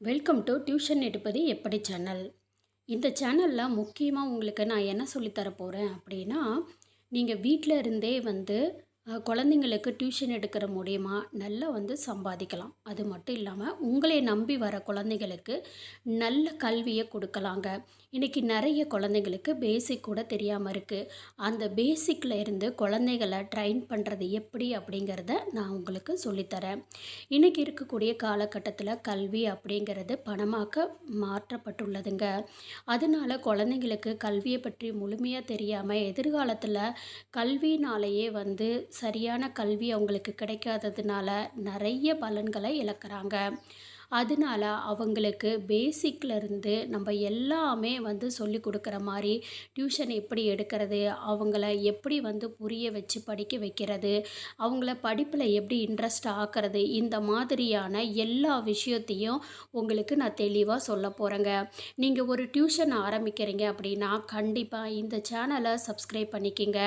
Welcome to tuition எடுப்பது எப்படி channel. இந்த சேனலில் முக்கியமாக உங்களுக்கு நான் என்ன சொல்லித்தர போகிறேன் அப்படின்னா, நீங்கள் வீட்டில் இருந்தே குழந்தைங்களுக்கு டியூஷன் எடுக்கிற மூலியமா நல்லா சம்பாதிக்கலாம். அது மட்டும் இல்லாமல் உங்களை நம்பி வர குழந்தைங்களுக்கு நல்ல கல்வியை கொடுக்கலாங்க. இன்றைக்கி நிறைய குழந்தைங்களுக்கு பேசிக் கூட தெரியாமல் இருக்குது. அந்த பேசிக்கில் இருந்து குழந்தைகளை ட்ரெயின் பண்ணுறது எப்படி அப்படிங்கிறத நான் உங்களுக்கு சொல்லித்தரேன். இன்றைக்கி இருக்கக்கூடிய காலகட்டத்தில் கல்வி அப்படிங்கிறது பணமாக்க மாற்றப்பட்டுள்ளதுங்க. அதனால குழந்தைங்களுக்கு கல்வியை பற்றி முழுமையாக தெரியாமல் எதிர்காலத்தில் கல்வினாலேயே சரியான கல்வி அவங்களுக்கு கிடைக்காததுனால நிறைய பலன்களை இழக்கிறாங்க. அதனால அவங்களுக்கு பேசிக்லேருந்து நம்ம எல்லாமே சொல்லிக் கொடுக்குற மாதிரி டியூஷன் எப்படி எடுக்கிறது, அவங்கள எப்படி புரிய வச்சு படிக்க வைக்கிறது, அவங்கள படிப்பில் எப்படி இன்ட்ரெஸ்ட் ஆக்கிறது, இந்த மாதிரியான எல்லா விஷயத்தையும் உங்களுக்கு நான் தெளிவாக சொல்ல போகிறேங்க. நீங்கள் ஒரு டியூஷன் ஆரம்பிக்கிறீங்க அப்படின்னா கண்டிப்பாக இந்த சேனலை சப்ஸ்கிரைப் பண்ணிக்கிங்க.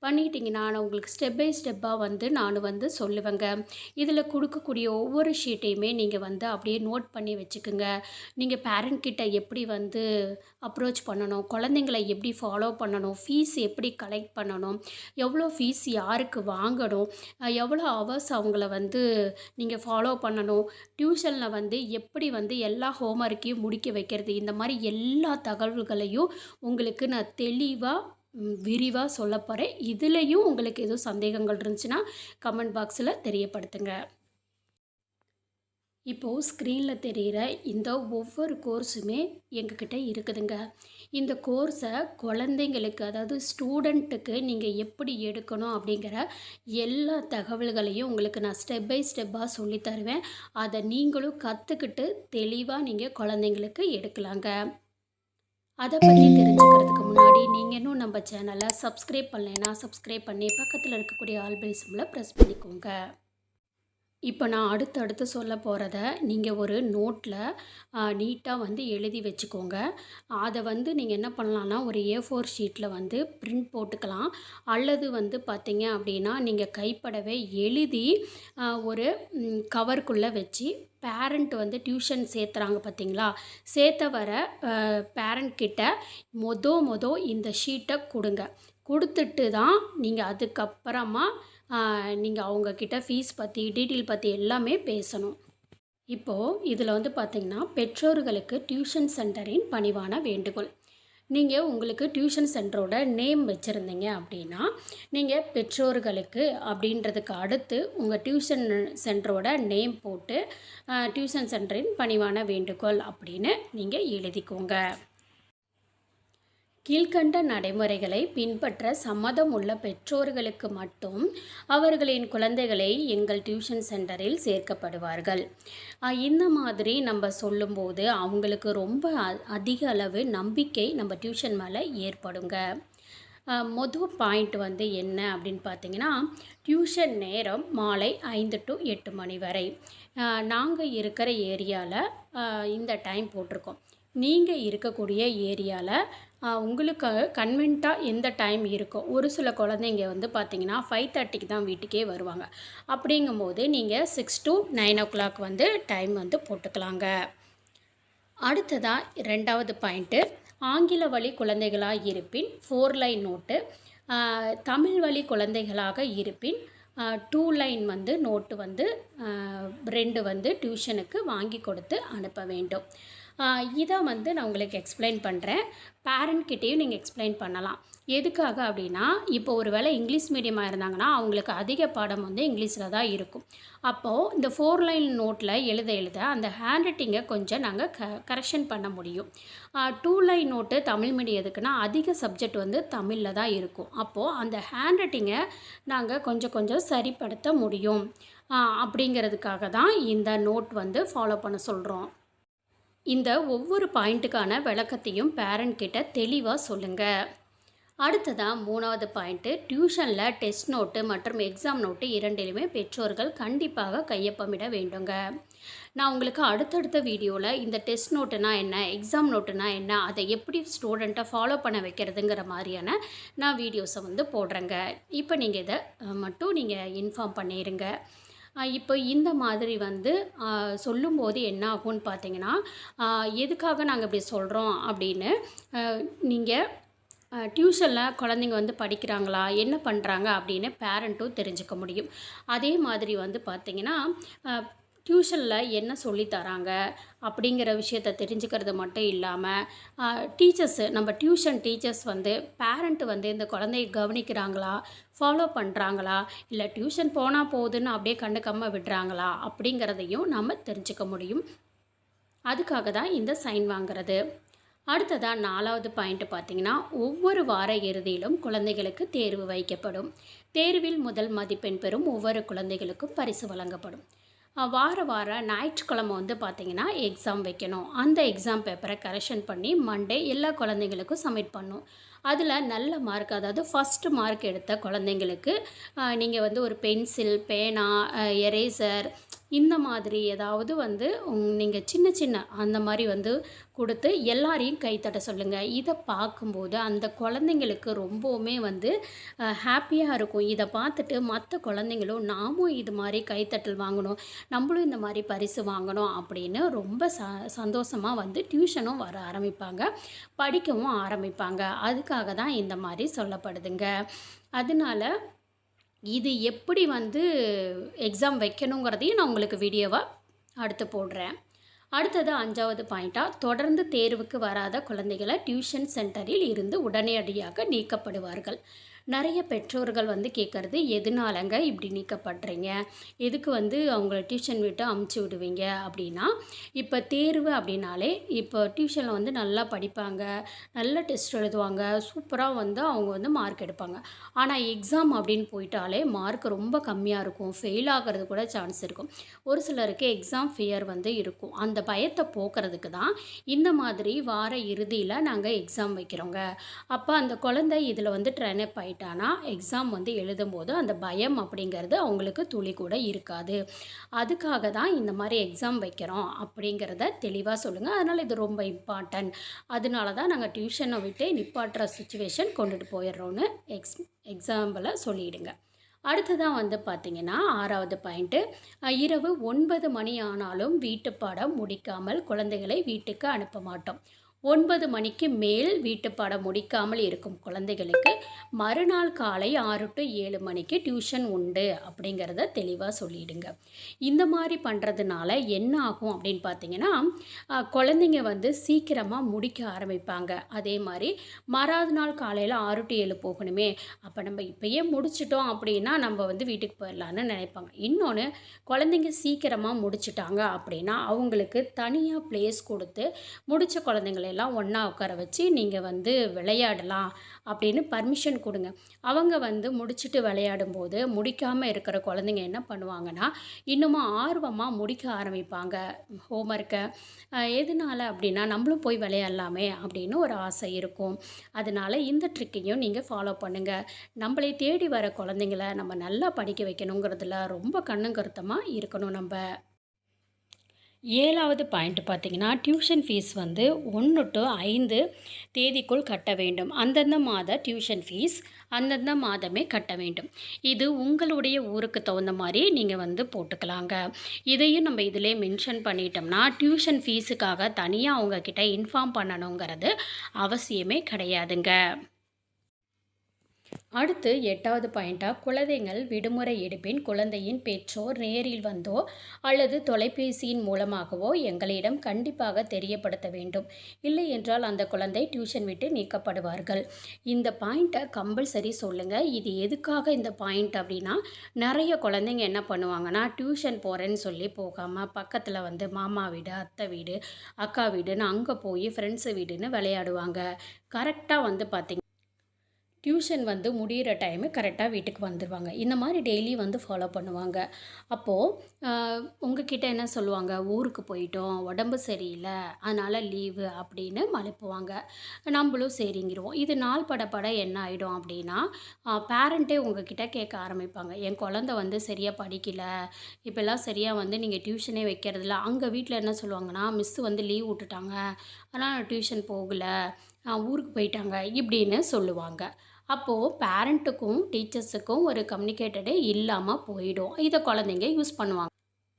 பண்ணிட்டீங்கன்னா நான் உங்களுக்கு ஸ்டெப் பை ஸ்டெப்பாக நான் சொல்லுவேங்க. இதில் கொடுக்கக்கூடிய ஒவ்வொரு ஷீட்டையுமே நீங்கள் அப்படியே நோட் பண்ணி வச்சுக்குங்க. நீங்கள் பேரண்ட் கிட்ட எப்படி அப்ரோச் பண்ணணும், குழந்தைங்களை எப்படி ஃபாலோ பண்ணணும், ஃபீஸ் எப்படி கலெக்ட் பண்ணணும், எவ்வளோ ஃபீஸ் யாருக்கு வாங்கணும், எவ்வளோ ஹவர்ஸ் அவங்கள நீங்கள் ஃபாலோ பண்ணணும், டியூஷனில் எப்படி எல்லா ஹோம்ஒர்க்கையும் முடிக்க வைக்கிறது, இந்த மாதிரி எல்லா தகவல்களையும் உங்களுக்கு நான் தெளிவாக விரிவாக சொல்ல போகிறேன். இதுலேயும் உங்களுக்கு எதுவும் சந்தேகங்கள் இருந்துச்சுன்னா கமெண்ட் பாக்ஸில் தெரியப்படுத்துங்க. இப்போது ஸ்க்ரீனில் தெரிகிற இந்த ஒவ்வொரு கோர்ஸுமே எங்ககிட்ட இருக்குதுங்க. இந்த கோர்ஸை குழந்தைங்களுக்கு, அதாவது ஸ்டூடெண்ட்டுக்கு நீங்கள் எப்படி எடுக்கணும் அப்படிங்கிற எல்லா தகவல்களையும் உங்களுக்கு நான் ஸ்டெப் பை ஸ்டெப்பாக சொல்லி தருவேன். அதை நீங்களும் கற்றுக்கிட்டு தெளிவாக நீங்கள் குழந்தைங்களுக்கு எடுக்கலாங்க. அதை பற்றி தெரிஞ்சுக்கிறதுக்கு முன்னாடி நீங்கள் இன்னும் நம்ம சேனலை சப்ஸ்கிரைப் பண்ணலைன்னா சப்ஸ்கிரைப் பண்ணி பக்கத்தில் இருக்கக்கூடிய ஆல் பெல் சிம்பலை ப்ரெஸ் பண்ணிக்கோங்க. இப்போ நான் அடுத்தடுத்து சொல்ல போகிறத நீங்கள் ஒரு நோட்டில் நீட்டாக எழுதி வச்சுக்கோங்க. அதை நீங்கள் என்ன பண்ணலான்னா ஒரு A4 ஷீட்டில் பிரிண்ட் போட்டுக்கலாம். அல்லது பார்த்தீங்க அப்படின்னா நீங்கள் கைப்படவே எழுதி ஒரு கவருக்குள்ளே வச்சு பேரண்ட் டியூஷன் சேர்த்துறாங்க பார்த்தீங்களா, சேர்த்த வர பேரண்ட் கிட்ட இந்த ஷீட்டை கொடுங்க. கொடுத்துட்டு தான் நீங்கள் அதுக்கப்புறமா நீங்கள் அவங்கக்கிட்ட ஃபீஸ் பற்றி டீட்டெயில் பற்றி எல்லாமே பேசணும். இப்போது இதில் பார்த்திங்கன்னா பெற்றோர்களுக்கு டியூஷன் சென்டரின் பணிவான வேண்டுகோள். நீங்கள் உங்களுக்கு டியூஷன் சென்டரோட நேம் வச்சுருந்தீங்க அப்படின்னா நீங்கள் பெற்றோர்களுக்கு அப்படின்றதுக்கு அடுத்து உங்கள் டியூஷன் சென்டரோட நேம் போட்டு டியூஷன் சென்டரின் பணிவான வேண்டுகோள் அப்படின்னு நீங்கள் எழுதிக்கோங்க. கீழ்கண்ட நடைமுறைகளை பின்பற்ற சம்மதம் உள்ள பெற்றோர்களுக்கு மட்டும் அவர்களின் குழந்தைகளை எங்கள் டியூஷன் சென்டரில் சேர்க்கப்படுவார்கள். இந்த மாதிரி நம்ம சொல்லும்போது அவங்களுக்கு ரொம்ப அதிக அளவு நம்பிக்கை நம்ம டியூஷன் மேலே ஏற்படுங்க. மொதல் பாயிண்ட் என்ன அப்படின்னு பார்த்தீங்கன்னா, டியூஷன் நேரம் மாலை 5 to 8 மணி வரை. நாங்கள் இருக்கிற ஏரியாவில் இந்த டைம் போட்டிருக்கோம். நீங்கள் இருக்கக்கூடிய ஏரியாவில் உங்களுக்கு கன்வென்ட்டாக எந்த டைம் இருக்கோ, ஒரு சில குழந்தைங்க பார்த்திங்கன்னா 5:30க்கு தான் வீட்டுக்கே வருவாங்க. அப்படிங்கும்போது நீங்கள் 6 to 9 o'clock டைம் போட்டுக்கலாங்க. அடுத்ததாக 2வது பாயிண்ட்டு, ஆங்கில வழி குழந்தைகளாக இருப்பின் 4 லைன் நோட்டு, தமிழ் வழி குழந்தைகளாக இருப்பின் 2 லைன் நோட்டு 2 டியூஷனுக்கு வாங்கி கொடுத்து அனுப்ப வேண்டும். இதை நான் உங்களுக்கு எக்ஸ்பிளைன் பண்ணுறேன். பேரண்ட்கிட்டேயும் நீங்கள் எக்ஸ்பிளைன் பண்ணலாம். எதுக்காக அப்படின்னா, இப்போ ஒரு வேளை இங்கிலீஷ் மீடியமாக இருந்தாங்கன்னா அவங்களுக்கு அதிக பாடம் இங்கிலீஷில் தான் இருக்கும். அப்போது இந்த 4 லைன் நோட்டில் எழுத அந்த ஹேண்ட் ரைட்டிங்கை கொஞ்சம் நாங்கள் கரெக்ஷன் பண்ண முடியும். 2 லைன் நோட்டு தமிழ் மீடியம் எதுக்குன்னா அதிக சப்ஜெக்ட் தமிழில் தான் இருக்கும். அப்போது அந்த ஹேண்ட் ரைட்டிங்கை நாங்கள் கொஞ்சம் சரிப்படுத்த முடியும். அப்படிங்கிறதுக்காக தான் இந்த நோட் ஃபாலோ பண்ண சொல்கிறோம். இந்த ஒவ்வொரு பாயிண்ட்டுக்கான விளக்கத்தையும் பேரண்ட் கிட்ட தெளிவாக சொல்லுங்கள். அடுத்ததாக 3வது பாயிண்ட்டு, டியூஷனில் டெஸ்ட் நோட்டு மற்றும் எக்ஸாம் நோட்டு இரண்டிலுமே பெற்றோர்கள் கண்டிப்பாக கையொப்பமிட வேண்டுங்க. நான் உங்களுக்கு அடுத்தடுத்த வீடியோவில் இந்த டெஸ்ட் நோட்டுனா என்ன, எக்ஸாம் நோட்டுனா என்ன, அதை எப்படி ஸ்டூடெண்ட்டை ஃபாலோ பண்ண வைக்கிறதுங்கிற மாதிரியான நான் வீடியோஸை போடுறேங்க. இப்போ நீங்கள் இதை மட்டும் நீங்கள் இன்ஃபார்ம் பண்ணிடுங்க. இப்போ இந்த மாதிரி வந்து சொல்லும்போது என்ன ஆகும்னு பார்த்தீங்கன்னா, எதுக்காக நாங்க இப்படி சொல்றோம் அப்படின்னு, நீங்க டியூஷனில் குழந்தைங்க வந்து படிக்கிறாங்களா, என்ன பண்ணுறாங்க அப்படின்னு பேரண்ட்டும் தெரிஞ்சுக்க முடியும். அதே மாதிரி வந்து பார்த்திங்கன்னா, டியூஷனில் என்ன சொல்லி தராங்க அப்படிங்கிற விஷயத்த தெரிஞ்சுக்கிறது மட்டும் இல்லாமல், டீச்சர்ஸு நம்ம டியூஷன் டீச்சர்ஸ் வந்து பேரண்ட் வந்து இந்த குழந்தைய கவனிக்கிறாங்களா, ஃபாலோ பண்ணுறாங்களா, இல்லை டியூஷன் போனால் போகுதுன்னு அப்படியே கண்டுக்காமல் விடுறாங்களா அப்படிங்கிறதையும் நம்ம தெரிஞ்சுக்க முடியும். அதுக்காக தான் இந்த சைன் வாங்குறது. அடுத்ததா 4வது பாயிண்ட் பார்த்தீங்கன்னா, ஒவ்வொரு வார இறுதியிலும் குழந்தைகளுக்கு தேர்வு வைக்கப்படும். தேர்வில் முதல் மதிப்பெண் பெறும் ஒவ்வொரு குழந்தைகளுக்கும் பரிசு வழங்கப்படும். வார ஞாயிற்றுக்கிழமை வந்து பார்த்திங்கன்னா எக்ஸாம் வைக்கணும். அந்த எக்ஸாம் பேப்பரை கரெக்ஷன் பண்ணி மண்டே எல்லா குழந்தைங்களுக்கும் சப்மிட் பண்ணணும். அதில் நல்ல மார்க், அதாவது ஃபஸ்ட்டு மார்க் எடுத்த குழந்தைங்களுக்கு நீங்கள் வந்து ஒரு பென்சில், பேனா, எரேசர் இந்த மாதிரி ஏதாவது வந்து நீங்கள் சின்ன சின்ன அந்த மாதிரி வந்து கொடுத்து எல்லாரையும் கைத்தட்ட சொல்லுங்கள். இதை பார்க்கும்போது அந்த குழந்தைங்களுக்கு ரொம்பவுமே வந்து ஹாப்பியாக இருக்கும். இதை பார்த்துட்டு மற்ற குழந்தைங்களும் நாமும் இது மாதிரி கைத்தட்டல் வாங்கணும், நம்மளும் இந்த மாதிரி பரிசு வாங்கணும் அப்படின்னு ரொம்ப சந்தோஷமாக வந்து டியூஷனும் வர ஆரம்பிப்பாங்க, படிக்கவும் ஆரம்பிப்பாங்க. அதுக்காக தான் இந்த மாதிரி சொல்லப்படுதுங்க. அதனால இது எப்படி வந்து எக்ஸாம் வைக்கணுங்கிறதையும் நான் உங்களுக்கு வீடியோவாக அடுத்து போடுறேன். அடுத்தது 5வது பாயிண்ட்டாக, தொடர்ந்து தேர்வுக்கு வராத குழந்தைகளை டியூஷன் சென்டரில் இருந்து உடனடியாக நீக்கப்படுவார்கள். நிறைய பெற்றோர்கள் வந்து கேட்குறது, எதனாலங்க இப்படி நீக்கப்படுறீங்க, எதுக்கு வந்து அவங்கள டியூஷன் விட்டு அமுச்சு விடுவீங்க அப்படின்னா, இப்போ தேர்வு அப்படின்னாலே இப்போ டியூஷனில் வந்து நல்லா படிப்பாங்க, நல்ல டெஸ்ட் எழுதுவாங்க, சூப்பராக வந்து அவங்க வந்து மார்க் எடுப்பாங்க. ஆனால் எக்ஸாம் அப்படின்னு போயிட்டாலே மார்க் ரொம்ப கம்மியாக இருக்கும், ஃபெயில் ஆகிறது கூட சான்ஸ் இருக்கும். ஒரு சிலருக்கு எக்ஸாம் ஃபியர் வந்து இருக்கும். அந்த பயத்தை போக்குறதுக்கு தான் இந்த மாதிரி வார இறுதியில் நாங்கள் எக்ஸாம் வைக்கிறோங்க. அப்போ அந்த குழந்தை இதில் வந்து ட்ரெயின் அப் ஆகிட்டு எக்ஸாம் வந்து எழுதும்போது அந்த பயம் அப்படிங்கிறது அவங்களுக்கு துளி கூட இருக்காது. அதுக்காக தான் இந்த மாதிரி எக்ஸாம் வைக்கிறோம் அப்படிங்கிறத தெளிவாக சொல்லுங்கள். அதனால் இது ரொம்ப இம்பார்ட்டன்ட். அதனால தான் நாங்கள் டியூஷனை விட்டு நிப்பாட்டுற சுச்சுவேஷன் கொண்டுட்டு போயிடுறோன்னு எக்ஸாம்பிளை சொல்லிவிடுங்க. அடுத்ததான் வந்து பார்த்திங்கன்னா 6வது பாயிண்ட்டு, இரவு 9 மணி ஆனாலும் வீட்டு பாடம் முடிக்காமல் குழந்தைகளை வீட்டுக்கு அனுப்ப மாட்டோம். 9 மணிக்கு மேல் வீட்டுப்பாடம் முடிக்காமல் இருக்கும் குழந்தைகளுக்கு மறுநாள் காலை 6 to 7 மணிக்கு டியூஷன் உண்டு அப்படிங்கிறத தெளிவாக சொல்லிடுங்க. இந்த மாதிரி பண்ணுறதுனால என்ன ஆகும் அப்படின்னு பார்த்தீங்கன்னா, குழந்தைங்க வந்து சீக்கிரமாக முடிக்க ஆரம்பிப்பாங்க. அதே மாதிரி மறாவது நாள் காலையில் 6 to 7 போகணுமே, அப்போ நம்ம இப்போயே முடிச்சிட்டோம் அப்படின்னா நம்ம வந்து வீட்டுக்கு போயிடலான்னு நினைப்பாங்க. இன்னொன்று, குழந்தைங்க சீக்கிரமாக முடிச்சிட்டாங்க அப்படின்னா அவங்களுக்கு தனியாக ப்ளேஸ் கொடுத்து முடித்த குழந்தைங்களை எல்லாம் ஒன்றா உட்கார வச்சு நீங்கள் வந்து விளையாடலாம் அப்படின்னு பர்மிஷன் கொடுங்க. அவங்க வந்து முடிச்சுட்டு விளையாடும்போது முடிக்காமல் இருக்கிற குழந்தைங்க என்ன பண்ணுவாங்கன்னா, இன்னமும் ஆர்வமாக முடிக்க ஆரம்பிப்பாங்க ஹோம்ஒர்க்கை. எதனால் அப்படின்னா, நம்மளும் போய் விளையாடலாமே அப்படின்னு ஒரு ஆசை இருக்கும். அதனால் இந்த ட்ரிக்கையும் நீங்கள் ஃபாலோ பண்ணுங்கள். நம்மளை தேடி வர குழந்தைங்கள நம்ம நல்லா படிக்க வைக்கணுங்கிறதுல ரொம்ப கண்ணும் கருத்தமாக இருக்கணும் நம்ம. 7வது பாயிண்ட் பார்த்தீங்கன்னா, டியூஷன் ஃபீஸ் வந்து 1 to 5 தேதிக்குள் கட்ட வேண்டும். அந்தந்த மாத டியூஷன் ஃபீஸ் அந்தந்த மாதமே கட்ட வேண்டும். இது உங்களுடைய ஊருக்கு தகுந்த மாதிரி நீங்கள் வந்து போட்டுக்கலாங்க. இதையும் நம்ம இதிலே மென்ஷன் பண்ணிட்டோம்னா, டியூஷன் ஃபீஸுக்காக தனியாக அவங்கக்கிட்ட இன்ஃபார்ம் பண்ணணுங்கிறது அவசியமே கிடையாதுங்க. அடுத்து 8வது பாயிண்ட்டாக, குழந்தைகள் விடுமுறை எடுப்பின் குழந்தையின் பெற்றோர் நேரில் வந்தோ அல்லது தொலைபேசியின் மூலமாகவோ எங்களிடம் கண்டிப்பாக தெரியப்படுத்த வேண்டும். இல்லை என்றால் அந்த குழந்தை டியூஷன் விட்டு நீக்கப்படுவார்கள். இந்த பாயிண்ட்டை கம்பல்சரி சொல்லுங்கள். இது எதுக்காக இந்த பாயிண்ட் அப்படின்னா, நிறைய குழந்தைங்க என்ன பண்ணுவாங்கன்னா, டியூஷன் போகிறேன்னு சொல்லி போகாமல் பக்கத்தில் வந்து மாமா வீடு, அத்தை வீடு, அக்கா வீடுன்னு அங்கே போய் ஃப்ரெண்ட்ஸு வீடுன்னு விளையாடுவாங்க. கரெக்டாக வந்து பார்த்திங்க டியூஷன் வந்து முடிகிற டைமு கரெக்டாக வீட்டுக்கு வந்துடுவாங்க. இந்த மாதிரி டெய்லி வந்து ஃபாலோ பண்ணுவாங்க. அப்போது உங்ககிட்ட என்ன சொல்லுவாங்க, ஊருக்கு போயிட்டோம், உடம்பு சரியில்லை, அதனால் லீவு அப்படின்னு மழுப்புவாங்க. நம்மளும் சரிங்கிருவோம். இது நாள் பட என்ன ஆகிடும் அப்படின்னா, பேரண்ட்டே உங்ககிட்ட கேட்க ஆரம்பிப்பாங்க. என் குழந்த வந்து சரியாக படிக்கல, இப்போல்லாம் சரியாக வந்து நீங்கள் டியூஷனே வைக்கிறதில்ல. அங்கே வீட்டில் என்ன சொல்லுவாங்கன்னா, மிஸ்ஸு வந்து லீவ் விட்டுட்டாங்க, அதனால் நான் டியூஷன் போகலை, ஊருக்கு போயிட்டாங்க இப்படின்னு சொல்லுவாங்க. அப்போது பேரண்ட்டுக்கும் டீச்சர்ஸுக்கும் ஒரு கம்யூனிகேட்டடே இல்லாமல் போயிடும். இதை குழந்தைங்க யூஸ் பண்ணுவாங்க.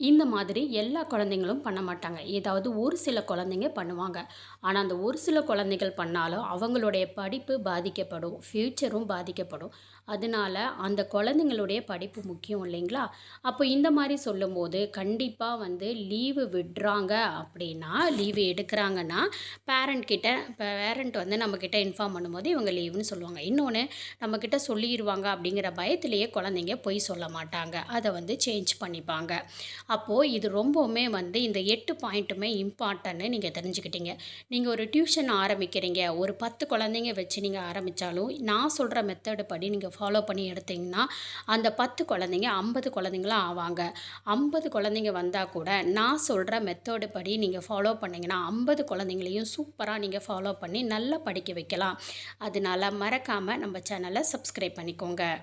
இந்த மாதிரி எல்லா குழந்தைங்களும் பண்ண மாட்டாங்க. ஏதாவது ஒரு சில குழந்தைங்க பண்ணுவாங்க. ஆனா, அந்த ஒரு சில குழந்தைகள் பண்ணாலும் அவங்களுடைய படிப்பு பாதிக்கப்படும். ஃப்யூச்சரும் பாதிக்கப்படும். அதனால அந்த குழந்தைங்களுடைய படிப்பு முக்கியம் இல்லைங்களா? அப்போ இந்த மாரி சொல்லும்போது கண்டிப்பா வந்து லீவு விடுறாங்க அப்படின்னா, லீவு எடுக்குறாங்கன்னா, பேரண்ட் வந்து நம்மகிட்ட இன்ஃபார்ம் பண்ணும்போது இவங்க லீவுன்னு சொல்லுவாங்க. இன்னொன்னு நம்மகிட்ட சொல்லிருவாங்க அப்படிங்கிற பயத்திலேயே குழந்தைங்க பொய் சொல்ல மாட்டாங்க. அத வந்து சேஞ்ச் பண்ணிப்பாங்க. அப்போது இது ரொம்பவுமே வந்து இந்த 8 பாயிண்ட்டுமே இம்பார்ட்டன்னு நீங்கள் தெரிஞ்சுக்கிட்டீங்க. நீங்கள் ஒரு டியூஷன் ஆரம்பிக்கிறீங்க. ஒரு 10 குழந்தைங்க வச்சு நீங்கள் ஆரம்பித்தாலும், நான் சொல்கிற மெத்தடு படி நீங்கள் ஃபாலோ பண்ணி எடுத்தீங்கன்னா, அந்த 10 குழந்தைங்க 50 குழந்தைங்களா ஆவாங்க. 50 குழந்தைங்க வந்தால் கூட நான் சொல்கிற மெத்தடு படி நீங்கள் ஃபாலோ பண்ணிங்கன்னா, 50 குழந்தைங்களையும் சூப்பரா நீங்கள் ஃபாலோ பண்ணி நல்லா படிக்க வைக்கலாம். அதனால மறக்காம நம்ம சேனலை சப்ஸ்கிரைப் பண்ணிக்கோங்க.